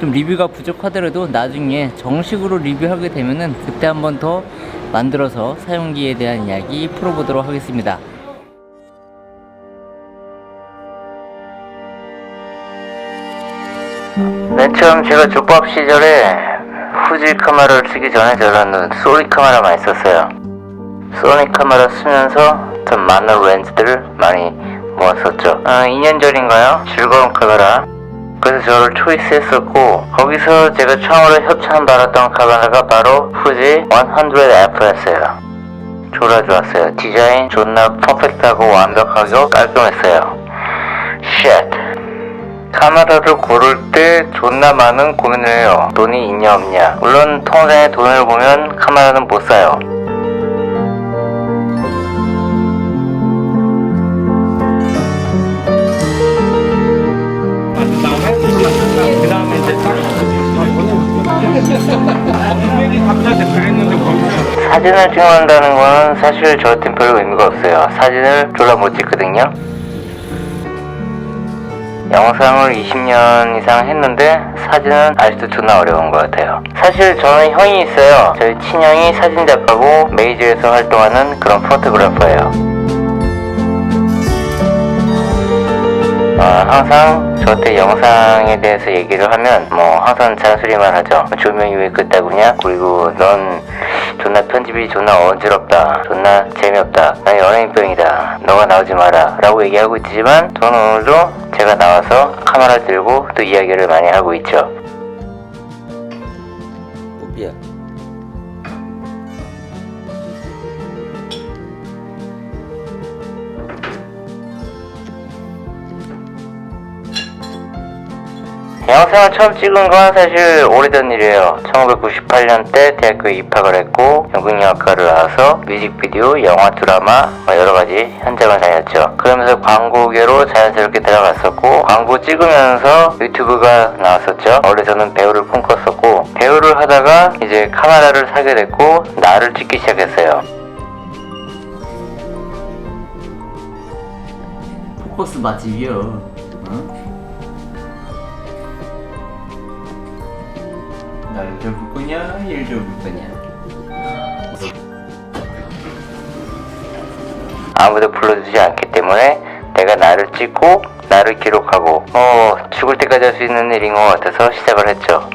좀 리뷰가 부족하더라도 나중에 정식으로 리뷰하게 되면은 그때 한 번 더 만들어서 사용기에 대한 이야기 풀어보도록 하겠습니다. 맨 처음 제가 족밥 시절에 후지 카메라를 쓰기 전에 저는 소니 카메라 많이 썼어요. 소니 카메라 쓰면서 좀 많은 렌즈들을 많이 모았었죠. 2년 전인가요? 즐거운 카메라. 그래서 저를 초이스했었고, 거기서 제가 처음으로 협찬받았던 카메라가 바로 후지 100F였어요. 졸라 좋았어요. 디자인 존나 퍼펙트하고 완벽하고 깔끔했어요. 쉣. 카메라를 고를 때 존나 많은 고민을 해요. 돈이 있냐 없냐. 물론 통장에 돈을 보면 카메라는 못 사요. 그 다음에 이제 갑자기 그랬는데 거기서 사진을 찍는다는 거는 사실 저한테는 별로 의미가 없어요. 사진을 졸라 못 찍거든요. 영상을 20년 이상 했는데 사진은 아직도 존나 어려운 것 같아요. 사실 저는 형이 있어요. 저희 친형이 사진작가고 메이저에서 활동하는 그런 포토그래퍼예요. 항상 저한테 영상에 대해서 얘기를 하면 항상 잔소리만 하죠. 조명이 왜 그따구냐? 그리고 넌 존나 편집이 존나 어지럽다, 존나 재미없다, 난 연예인병이다, 너가 나오지 마라 라고 얘기하고 있지만 저는 오늘도 제가 나와서 카메라 들고 또 이야기를 많이 하고 있죠. 뽀삐야. 영상을 처음 찍은 건 사실 오래전 일이에요. 1998년 때 대학교에 입학을 했고 연극영화과를 나와서 뮤직비디오, 영화, 드라마 여러가지 현장을 다녔죠. 그러면서 광고계로 자연스럽게 들어갔었고 광고 찍으면서 유튜브가 나왔었죠. 원래 저는 배우를 꿈꿨었고 배우를 하다가 이제 카메라를 사게 됐고 나를 찍기 시작했어요. 포커스 맛집이요. 응? 나를 볼 거냐, 얘를 볼 거냐. 아무도 불러주지 않기 때문에 내가 나를 찍고 나를 기록하고 죽을 때까지 할 수 있는 일인 것 같아서 시작을 했죠.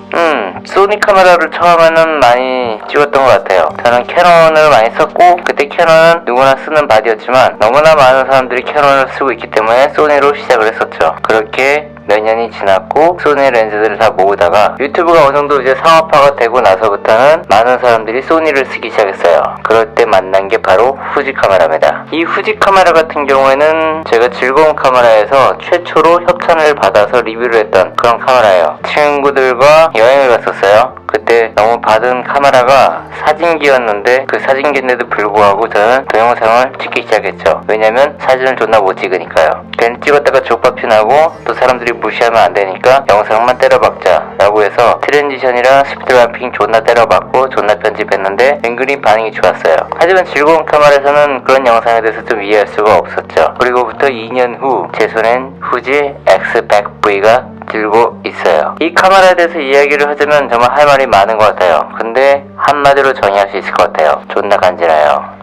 소니 카메라를 처음에는 많이 찍었던 것 같아요. 저는 캐논을 많이 썼고 그때 캐논은 누구나 쓰는 바디였지만 너무나 많은 사람들이 캐논을 쓰고 있기 때문에 소니로 시작을 했었죠. 그렇게 몇 년이 지났고 소니 렌즈들을 다 모으다가 유튜브가 어느 정도 이제 상업화가 되고 나서부터는 많은 사람들이 소니를 쓰기 시작했어요. 그럴 때 만난 게 바로 후지 카메라입니다. 이 후지 카메라 같은 경우에는 제가 즐거운 카메라에서 최초로 협찬을 받아서 리뷰를 했던 그런 카메라예요. 친구들과 여행을 갔었어요. 그때 너무 받은 카메라가 사진기였는데 그 사진기인데도 불구하고 저는 동영상을 찍기 시작했죠. 왜냐면 사진을 존나 못 찍으니까요. 괜히 찍었다가 족밥이 나고 또 사람들이 무시하면 안 되니까 영상만 때려박자 라고 해서 트랜지션이랑 스피드램핑 존나 때려박고 존나 편집했는데 은근히 반응이 좋았어요. 하지만 즐거운 카메라에서는 그런 영상에 대해서 좀 이해할 수가 없었죠. 그리고부터 2년 후 제 손엔 후지 X100V가 들고 있어요. 이 카메라에 대해서 이야기를 하자면 정말 할 말이 많은 것 같아요. 근데 한마디로 정의할 수 있을 것 같아요. 존나 간지나요.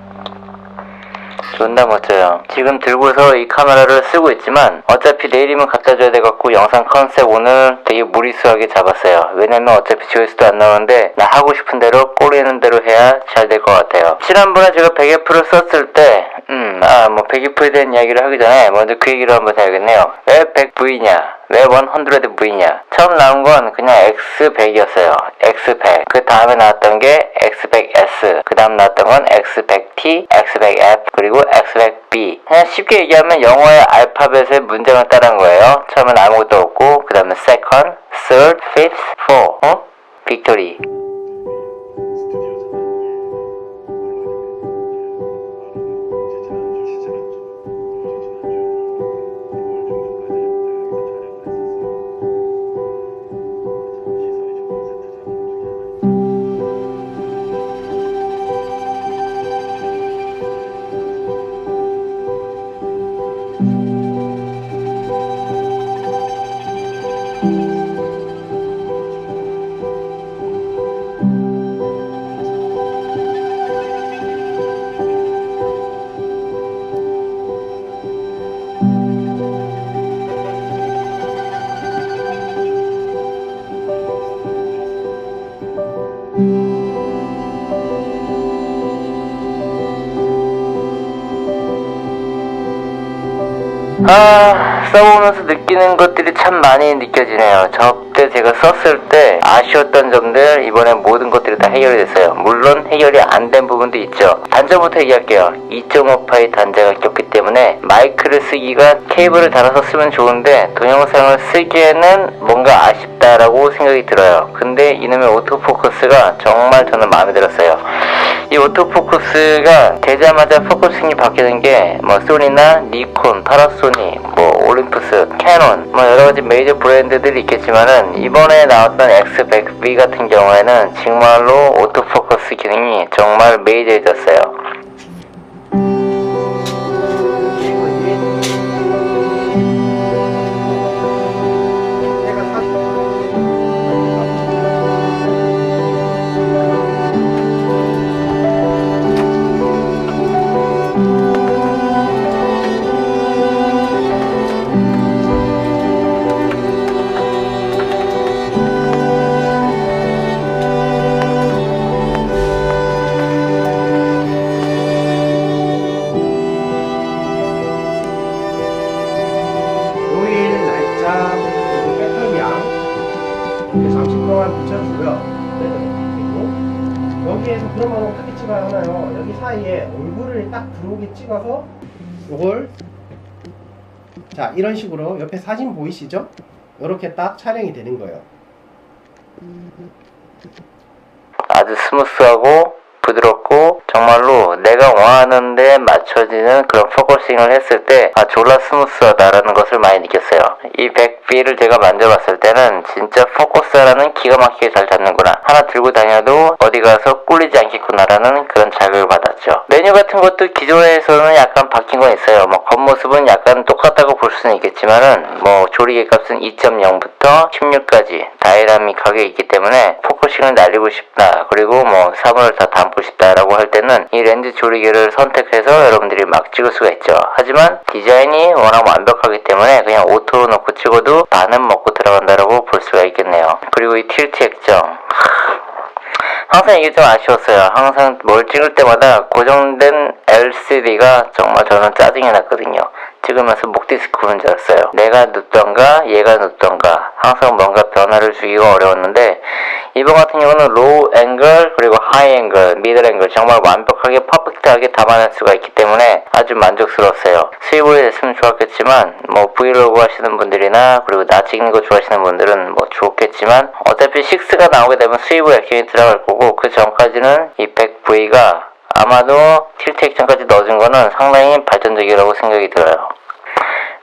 존나 멋져요. 지금 들고서 이 카메라를 쓰고 있지만 어차피 내일이면 갖다 줘야 돼갖고 영상 컨셉 오늘 되게 무리수하게 잡았어요. 왜냐면 어차피 조회수도 안 나오는데 나 하고 싶은 대로 꼬리는 대로 해야 잘 될 것 같아요. 지난번에 제가 100F를 썼을 때 100F에 대한 이야기를 하기 전에 먼저 그 얘기를 한번 해야겠네요. 왜 100V냐? 왜 100V냐? 처음 나온 건 그냥 X100이었어요. X100. 그 다음에 나왔던 게 X100S. 그 다음 나왔던 건 X100T, X100F, 그리고 X100B. 그냥 쉽게 얘기하면 영어의 알파벳의 문장을 따라한 거예요. 처음엔 아무것도 없고, 그 다음에 second, third, fifth, fourth, victory. 쓰면서 느끼는 것들이 참 많이 느껴지네요. 저때 제가 썼을 때 아쉬웠던 점들 이번에 모든 것들이 다 해결이 됐어요. 물론 해결이 안 된 부분도 있죠. 단점부터 얘기할게요. 2.5파이 단자가 꼈기 때문에 마이크를 쓰기가 케이블을 달아서 쓰면 좋은데 동영상을 쓰기에는 뭔가 아쉽다라고 생각이 들어요. 근데 이놈의 오토포커스가 정말 저는 마음에 들었어요. 이 오토포커스가 되자마자 포커싱이 바뀌는 게 뭐 소니나 니콘, 파나소닉, 뭐 올림푸스, 캐논 뭐 여러가지 메이저 브랜드들이 있겠지만은 이번에 나왔던 X100V 같은 경우에는 정말로 오토포커스 기능이 정말 메이저해졌어요. 오일, 날짜, 그리고 배터리양 이렇게 잠시 동안 붙여주고요. 그리고 여기에서 그러면 어떻게 찍어야 하나요? 여기 사이에 얼굴을 딱 들어오게 찍어서 이걸 자 이런 식으로 옆에 사진 보이시죠? 이렇게 딱 촬영이 되는 거예요. 아주 스무스하고 부드럽고 정말로 내가 원하는 데 맞춰지는 그런 포커싱을 했을 때 졸라 스무스하다라는 것을 많이 느꼈어요. 이 100B를 제가 만져봤을 때는 진짜 포커스라는 기가 막히게 잘 잡는구나. 하나 들고 다녀도 어디 가서 꿀리지 않겠구나라는 그런 자극을 받았죠. 메뉴 같은 것도 기존에서는 약간 바뀐 건 있어요. 뭐 겉모습은 약간 똑같다고 볼 수는 있겠지만은 뭐 조리개 값은 2.0부터 16까지 다이나믹하게 있기 때문에 포커싱을 날리고 싶다. 그리고 뭐 사물을 다 담고 싶다라고 할 때는 이 렌즈 조리개를 선택해서 여러분들이 막 찍을 수가 있죠. 하지만 디자인이 워낙 완벽하기 때문에 그냥 오토로 놓고 찍어도 반은 먹고 들어간다라고 볼 수가 있겠네요. 그리고 이 틸트 액정 항상 이게 좀 아쉬웠어요. 항상 뭘 찍을 때마다 고정된 LCD가 정말 저는 짜증이 났거든요. 찍으면서 목 디스크 보는 줄 알았어요. 내가 눕던가 얘가 눕던가 항상 뭔가 변화를 주기가 어려웠는데 이번 같은 경우는 로우 앵글 그리고 하이 앵글, 미들 앵글 정말 완벽하게 퍼펙트하게 담아낼 수가 있기 때문에 아주 만족스러웠어요. 스위블이 됐으면 좋았겠지만 뭐 브이로그 하시는 분들이나 그리고 나 찍는 거 좋아하시는 분들은 뭐 좋겠지만 어차피 6가 나오게 되면 스위블 액션이 들어갈 거고 그 전까지는 이 100V가 아마도 틸트 액션까지 넣어준 거는 상당히 발전적이라고 생각이 들어요.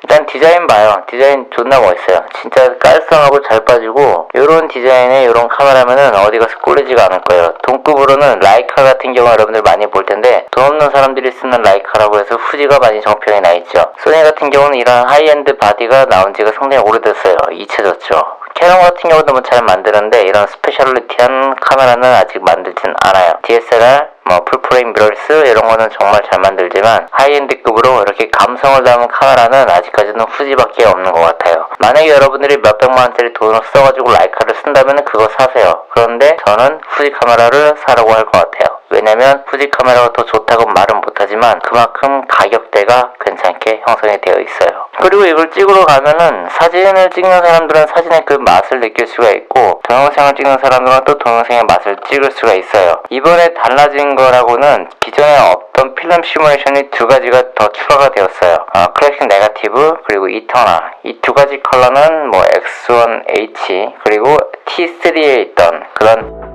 일단 디자인 봐요. 디자인 존나 멋있어요. 진짜 깔끔하고 잘 빠지고 요런 디자인의 요런 카메라면은 어디 가서 꿀리지가 않을 거예요. 동급으로는 라이카 같은 경우 여러분들 많이 볼 텐데 돈 없는 사람들이 쓰는 라이카라고 해서 후지가 많이 정평이 나 있죠. 소니 같은 경우는 이런 하이엔드 바디가 나온 지가 상당히 오래됐어요. 잊혀졌죠. 캐논 같은 경우도 뭐 잘 만드는데 이런 스페셜리티한 카메라는 아직 만들진 않아요. DSLR, 뭐 풀프레임 미러리스 이런 거는 정말 잘 만들지만 하이엔드급으로 이렇게 감성을 담은 카메라는 아직까지는 후지밖에 없는 것 같아요. 만약에 여러분들이 몇백만 원짜리 돈을 써가지고 라이카를 쓴다면 그거 사세요. 그런데 저는 후지 카메라를 사라고 할 것 같아요. 왜냐면 후지 카메라가 더 좋다고 말은 못하지만 그만큼 가격대가 괜찮게 형성이 되어 있어요. 그리고 이걸 찍으러 가면은 사진을 찍는 사람들은 사진의 그 맛을 느낄 수가 있고 동영상을 찍는 사람들은 또 동영상의 맛을 찍을 수가 있어요. 이번에 달라진 거라고는 기존에 없던 필름 시뮬레이션이 두 가지가 더 추가가 되었어요. 클래식 네거티브 그리고 이터널 이 두 가지 컬러는 뭐 X1H 그리고 T3에 있던 그런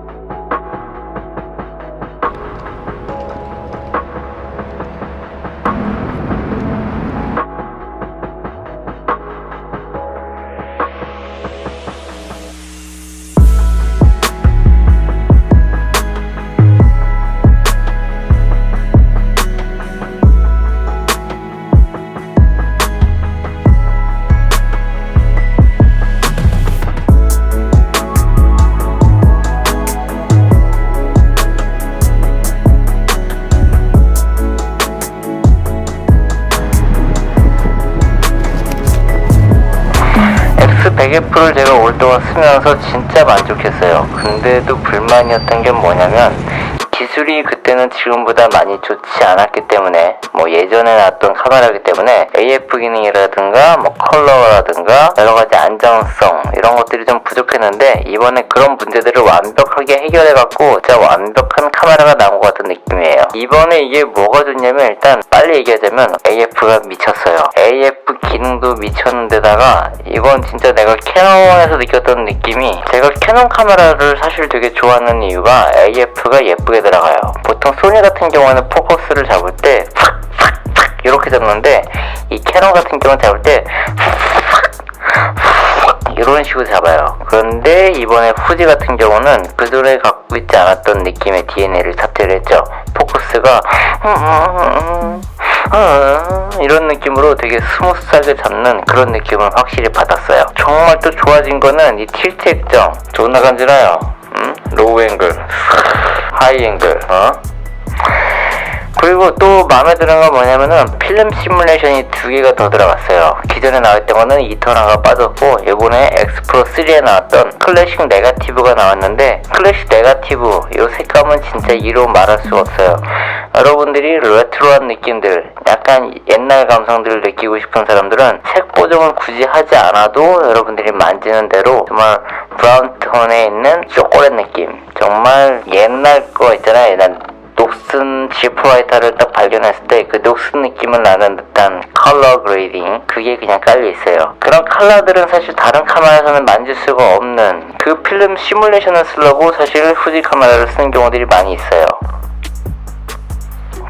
X100F를 제가 오랫동안 쓰면서 진짜 만족했어요. 근데도 불만이었던 게 뭐냐면 기술이 그때는 지금보다 많이 좋지 않았기 때문에 뭐 예전에 나왔던 카메라이기 때문에 AF 기능이라든가 뭐 컬러라든가 여러가지 안정성 이런 것들이 좀 부족했는데 이번에 그런 문제들을 완벽하게 해결해갖고 진짜 완벽한 카메라가 나온 것 같은 느낌이에요. 이번에 이게 뭐가 좋냐면 일단 빨리 얘기하자면 AF가 미쳤어요. AF 기능도 미쳤는데다가 이건 진짜 내가 캐논에서 느꼈던 느낌이, 제가 캐논 카메라를 사실 되게 좋아하는 이유가 AF가 예쁘게 들어가요. 보통 소니 같은 경우는 포커스를 잡을 때 팍팍팍 이렇게 잡는데 이 캐논 같은 경우는 잡을 때 이런 식으로 잡아요. 그런데 이번에 후지 같은 경우는 그전에 갖고 있지 않았던 느낌의 DNA를 탑재를 했죠. 포커스가 이런 느낌으로 되게 스무스하게 잡는 그런 느낌을 확실히 받았어요. 정말 또 좋아진 거는 이 틸트 액정 존나 간지나요. 로우 앵글, 하이 앵글, 그리고 또 마음에 드는 건 뭐냐면은 필름 시뮬레이션이 2개가 더 들어갔어요. 기존에 나왔던 거는 이터나가 빠졌고 이번에 엑스프로 3에 나왔던 클래식 네거티브가 나왔는데, 클래식 네거티브 이 색감은 진짜 이로 말할 수가 없어요. 여러분들이 레트로한 느낌들, 약간 옛날 감성들을 느끼고 싶은 사람들은 색 보정을 굳이 하지 않아도 여러분들이 만지는 대로 정말 브라운 톤에 있는 초콜릿 느낌, 정말 옛날 거 있잖아요. 옛날 녹슨 지프라이터를 딱 발견했을 때 그 녹슨 느낌을 나는 듯한 컬러 그레이딩, 그게 그냥 깔려 있어요. 그런 컬러들은 사실 다른 카메라에서는 만질 수가 없는 그 필름 시뮬레이션을 쓰려고 사실 후지 카메라를 쓰는 경우들이 많이 있어요.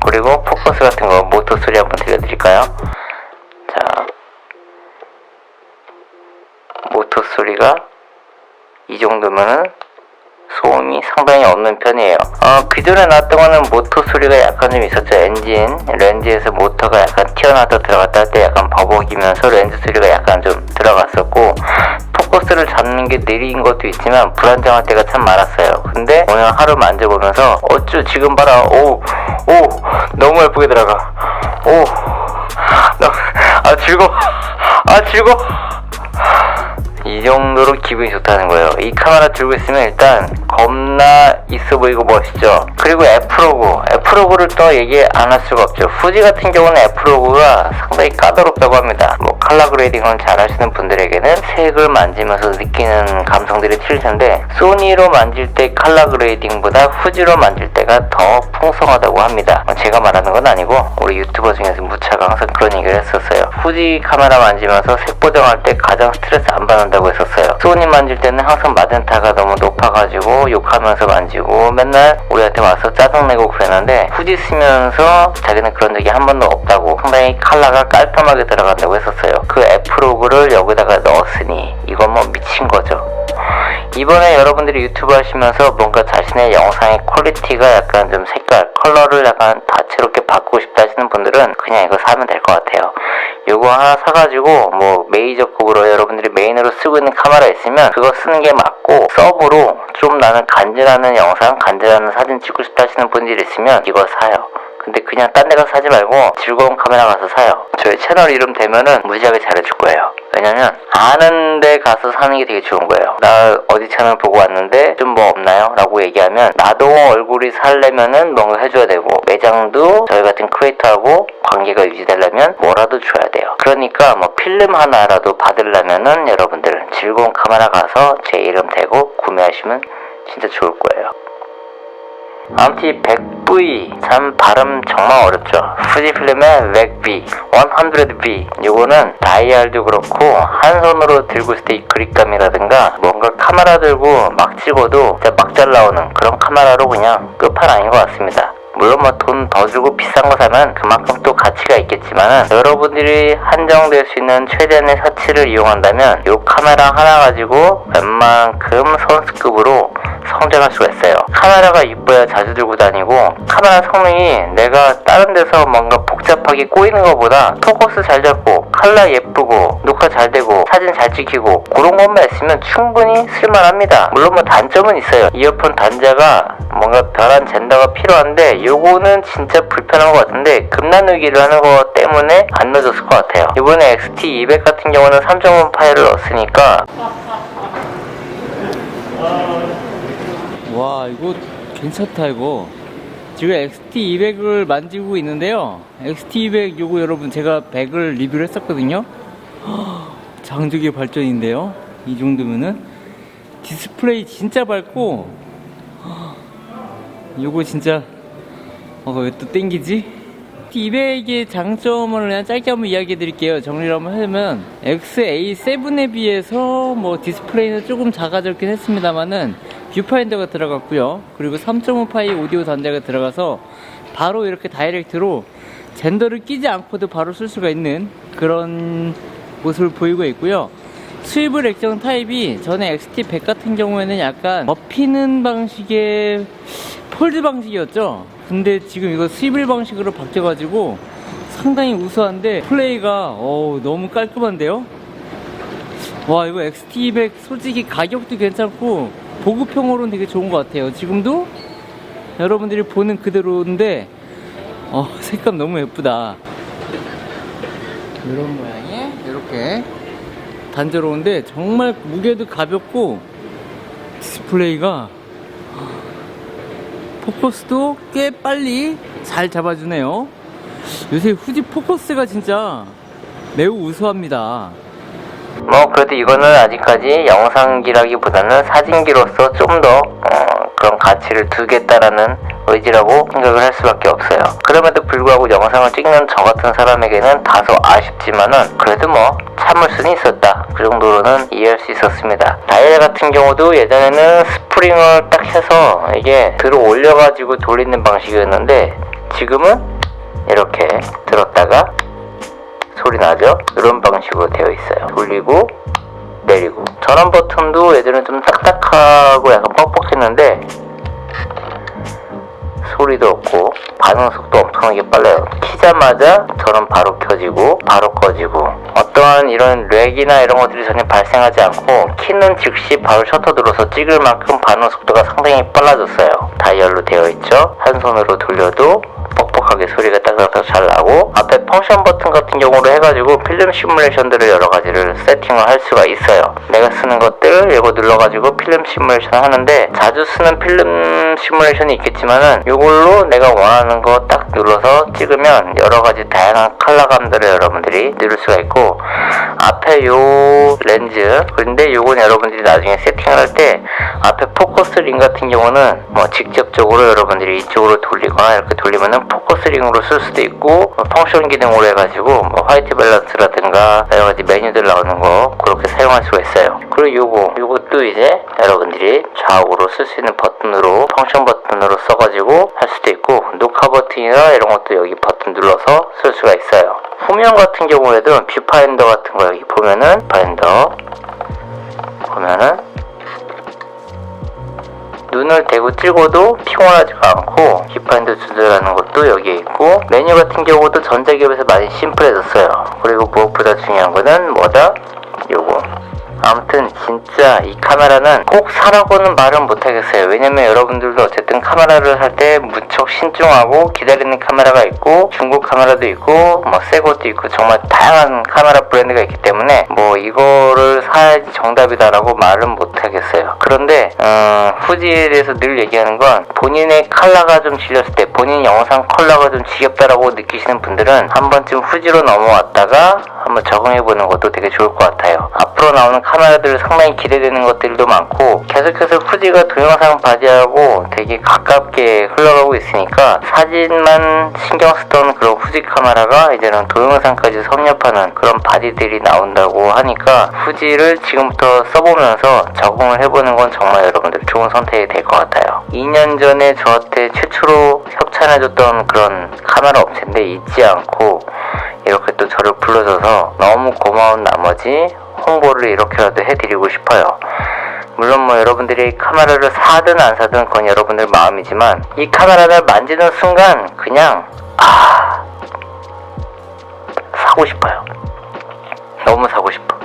그리고 포커스 같은 거 모터 소리 한번 들려드릴까요? 자, 모터 소리가 이 정도면은 소음이 상당히 없는 편이에요. 기존에 나왔던 거는 모터 소리가 약간 좀 있었죠. 엔진, 렌즈에서 모터가 약간 튀어나왔다 들어갔다 할 때 약간 버벅이면서 렌즈 소리가 약간 좀 들어갔었고, 포커스를 잡는 게 느린 것도 있지만 불안정할 때가 참 많았어요. 근데 오늘 하루 만져보면서 어쭈 지금 봐라, 오 너무 예쁘게 들어가, 즐거워. 이 정도로 기분이 좋다는 거예요. 이 카메라 들고 있으면 일단 겁나 있어 보이고 멋있죠. 그리고 F로그를 또 얘기 안 할 수가 없죠. 후지 같은 경우는 F로그가 상당히 까다롭다고 합니다. 뭐 컬러 그레이딩을 잘 하시는 분들에게는 색을 만지면서 느끼는 감성들이 틀릴 텐데, 소니로 만질 때 컬러 그레이딩보다 후지로 만질 때가 더 풍성하다고 합니다. 제가 말하는 건 아니고 우리 유튜버 중에서 무차가 항상 그런 얘기를 했었어요. 후지 카메라 만지면서 색 보정할 때 가장 스트레스 안 받는다고 했었어요. 소니 만질 때는 항상 마젠타가 너무 높아가지고 욕하면서 만지고 맨날 우리한테 와서 짜증내고 그랬는데, 후지 쓰면서 자기는 그런 적이 한 번도 없다고, 상당히 컬러가 깔끔하게 들어간다고 했었어요. 그 F로그를 여기다가 넣었으니 이건 뭐 미친 거죠. 이번에 여러분들이 유튜브 하시면서 뭔가 자신의 영상의 퀄리티가 약간 좀 색깔, 컬러를 약간 다채롭게 바꾸고 싶다 하시는 분들은 그냥 이거 사면 될 것 같아요. 요거 하나 사가지고 뭐 메이저급으로 여러분들이 메인으로 쓰고 있는 카메라 있으면 그거 쓰는 게 맞고, 서브로 좀 나는 간지나는 영상, 간지나는 사진 찍고 싶다 하시는 분들이 있으면 이거 사요. 근데 그냥 딴 데 가서 사지 말고 즐거운 카메라 가서 사요. 저희 채널 이름 되면은 무지하게 잘해줄 거예요. 왜냐면 아는 데 가서 사는 게 되게 좋은 거예요. 나 어디 채널 보고 왔는데 좀 뭐 없나요? 라고 얘기하면 나도 얼굴이 살려면은 뭔가 해줘야 되고, 매장도 저희 같은 크리에이터하고 관계가 유지되려면 뭐라도 줘야 돼요. 그러니까 뭐 필름 하나라도 받으려면은 여러분들 즐거운 카메라 가서 제 이름 대고 구매하시면 진짜 좋을 거예요. 아무튼 100V 참 발음 정말 어렵죠. 후지필름의 100V, 100V, 요거는 다이알도 그렇고 한 손으로 들고 있을 때 이 그립감이라든가 뭔가 카메라 들고 막 찍어도 진짜 막 잘 나오는 그런 카메라로 그냥 끝판왕인 것 같습니다. 물론 뭐 돈 더 주고 비싼 거 사면 그만큼 또 가치가 있겠지만은, 여러분들이 한정될 수 있는 최대한의 사치를 이용한다면 이 카메라 하나 가지고 웬만큼 선수급으로 성장할 수가 있어요. 카메라가 이뻐야 자주 들고 다니고, 카메라 성능이 내가 다른 데서 뭔가 복잡하게 꼬이는 것보다 포커스 잘 잡고 컬러 예쁘고 녹화 잘 되고 사진 잘 찍히고 그런 것만 있으면 충분히 쓸만합니다. 물론 뭐 단점은 있어요. 이어폰 단자가 뭔가 별한 젠더가 필요한데 요거는 진짜 불편한 것 같은데, 급나누기를 하는 것 때문에 안 넣어줬을 것 같아요. 이번에 XT200 같은 경우는 3.5 파일을 넣었으니까. 와, 이거 괜찮다. 이거 지금 XT200을 만지고 있는데요. XT200 요거 여러분 제가 100을 리뷰를 했었거든요. 장족의 발전인데요. 이 정도면은 디스플레이 진짜 밝고 요거 진짜 왜 또 땡기지? 200의 장점을 그냥 짧게 한번 이야기해 드릴게요. 정리를 한번 하면 XA7에 비해서 뭐 디스플레이는 조금 작아졌긴 했습니다만은 뷰파인더가 들어갔고요. 그리고 3.5파이 오디오 단자가 들어가서 바로 이렇게 다이렉트로 젠더를 끼지 않고도 바로 쓸 수가 있는 그런 모습을 보이고 있고요. 스위블 액정 타입이 전에 XT100 같은 경우에는 약간 접히는 방식의 폴드 방식이었죠. 근데 지금 이거 스위블 방식으로 바뀌어가지고 상당히 우수한데 플레이가 너무 깔끔한데요. 와, 이거 XT200 솔직히 가격도 괜찮고 보급형으로는 되게 좋은 것 같아요. 지금도 여러분들이 보는 그대로인데 색감 너무 예쁘다. 이런 모양의 이렇게 단조로운데 정말 무게도 가볍고 디스플레이가 포커스도 꽤 빨리 잘 잡아주네요. 요새 후지 포커스가 진짜 매우 우수합니다. 뭐 그래도 이거는 아직까지 영상기라기보다는 사진기로서 좀 더 그런 가치를 두겠다라는 의지라고 생각을 할 수밖에 없어요. 그럼에도 불구하고 영상을 찍는 저 같은 사람에게는 다소 아쉽지만은 그래도 뭐 참을 수는 있었다, 그 정도로는 이해할 수 있었습니다. 다이얼 같은 경우도 예전에는 스프링을 딱 해서 이게 들어 올려가지고 돌리는 방식이었는데 지금은 이렇게 들었다가 소리 나죠? 이런 방식으로 되어 있어요. 돌리고 내리고. 전원 버튼도 예전에 좀 딱딱하고 약간 뻑뻑했는데 소리도 없고 반응 속도 엄청나게 빨라요. 키자마자 전원 바로 켜지고 바로 꺼지고 어떠한 이런 렉이나 이런 것들이 전혀 발생하지 않고 키는 즉시 바로 셔터 눌러서 찍을 만큼 반응 속도가 상당히 빨라졌어요. 다이얼로 되어 있죠. 한 손으로 돌려도 뻑뻑하게 소리가 따닥따닥 잘 나고 앞에 펑션 버튼 같은 경우로 해가지고 필름 시뮬레이션들을 여러 가지를 세팅을 할 수가 있어요. 내가 쓰는 것들 이거 눌러가지고 필름 시뮬레이션 하는데 자주 쓰는 필름 시뮬레이션이 있겠지만은 이걸로 내가 원하는 거 딱 눌러서 찍으면 여러 가지 다양한 컬러감들을 여러분들이 누릴 수가 있고 앞에 요 렌즈, 그런데 요건 여러분들이 나중에 세팅을 할 때 앞에 포커스 링 같은 경우는 뭐 직접적으로 여러분들이 이쪽으로 돌리거나 이렇게 돌리면은 포커스 링으로 쓸 수도 있고 펑션 기능으로 해가지고 뭐 화이트 밸런스라든가 여러 가지 메뉴들 나오는 거 그렇게 사용할 수가 있어요. 그리고 요것도 이제 여러분들이 좌우로 쓸 수 있는 버튼으로 펑션 버튼으로 써가지고 할 수도 있고 녹화 버튼이나 이런 것도 여기 버튼 눌러서 쓸 수가 있어요. 후면 같은 경우에도 뷰파인더 같은 거 여기 보면은 뷰파인더 보면은 눈을 대고 찍어도 피곤하지가 않고 뷰파인더 조절하는 것도 여기에 있고 메뉴 같은 경우도 전자기업에서 많이 심플해졌어요. 그리고 무엇보다 중요한 거는 뭐다? 요거. 아무튼 진짜 이 카메라는 꼭 사라고는 말은 못하겠어요. 왜냐면 여러분들도 어쨌든 카메라를 살 때 무척 신중하고 기다리는 카메라가 있고 중국 카메라도 있고 뭐 새 것도 있고 정말 다양한 카메라 브랜드가 있기 때문에 뭐 이거를 사야지 정답이다라고 말은 못하겠어요. 그런데 후지에 대해서 늘 얘기하는 건 본인의 컬러가 좀 질렸을 때 본인 영상 컬러가 좀 지겹다라고 느끼시는 분들은 한 번쯤 후지로 넘어왔다가 한번 적응해보는 것도 되게 좋을 것 같아요. 앞으로 나오는 카메라들 상당히 기대되는 것들도 많고 계속해서 후지가 동영상 바디하고 되게 가깝게 흘러가고 있으니까 사진만 신경 쓰던 그런 후지 카메라가 이제는 동영상까지 섭렵하는 그런 바디들이 나온다고 하니까 후지를 지금부터 써보면서 적응을 해보는 건 정말 여러분들 좋은 선택이 될 것 같아요. 2년 전에 저한테 최초로 협찬해줬던 그런 카메라 업체인데 잊지 않고 이렇게 또 저를 불러줘서 너무 고마운 나머지 홍보를 이렇게라도 해드리고 싶어요. 물론 뭐 여러분들이 카메라를 사든 안 사든 그건 여러분들 마음이지만 이 카메라를 만지는 순간 그냥 사고 싶어요. 너무 사고 싶어.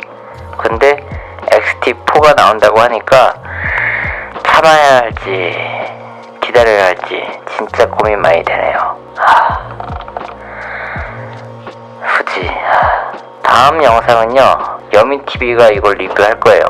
근데 XT4가 나온다고 하니까 참아야 할지 기다려야 할지 진짜 고민 많이 되네요. 후지. 다음 영상은요 여미TV가 이걸 리뷰할 거예요.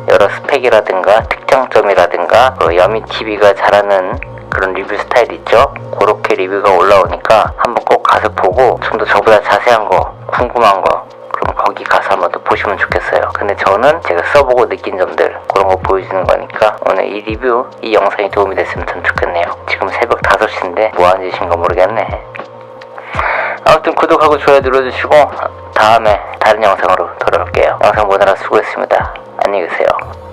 여러 스펙이라든가 특장점이라든가 여미TV가 잘하는 그런 리뷰 스타일이 있죠. 그렇게 리뷰가 올라오니까 한번 꼭 가서 보고 좀 더 저보다 자세한 거, 궁금한 거, 그럼 거기 가서 한번 또 보시면 좋겠어요. 근데 저는 제가 써보고 느낀 점들 그런 거 보여주는 거니까 오늘 이 리뷰, 이 영상이 도움이 됐으면 참 좋겠네요. 지금 새벽 5시인데 뭐 하는 짓인가 모르겠네. 아무튼 구독하고 좋아요 눌러주시고 다음에 다른 영상으로 돌아올게요. 영상 보느라 수고했습니다. 안녕히 계세요.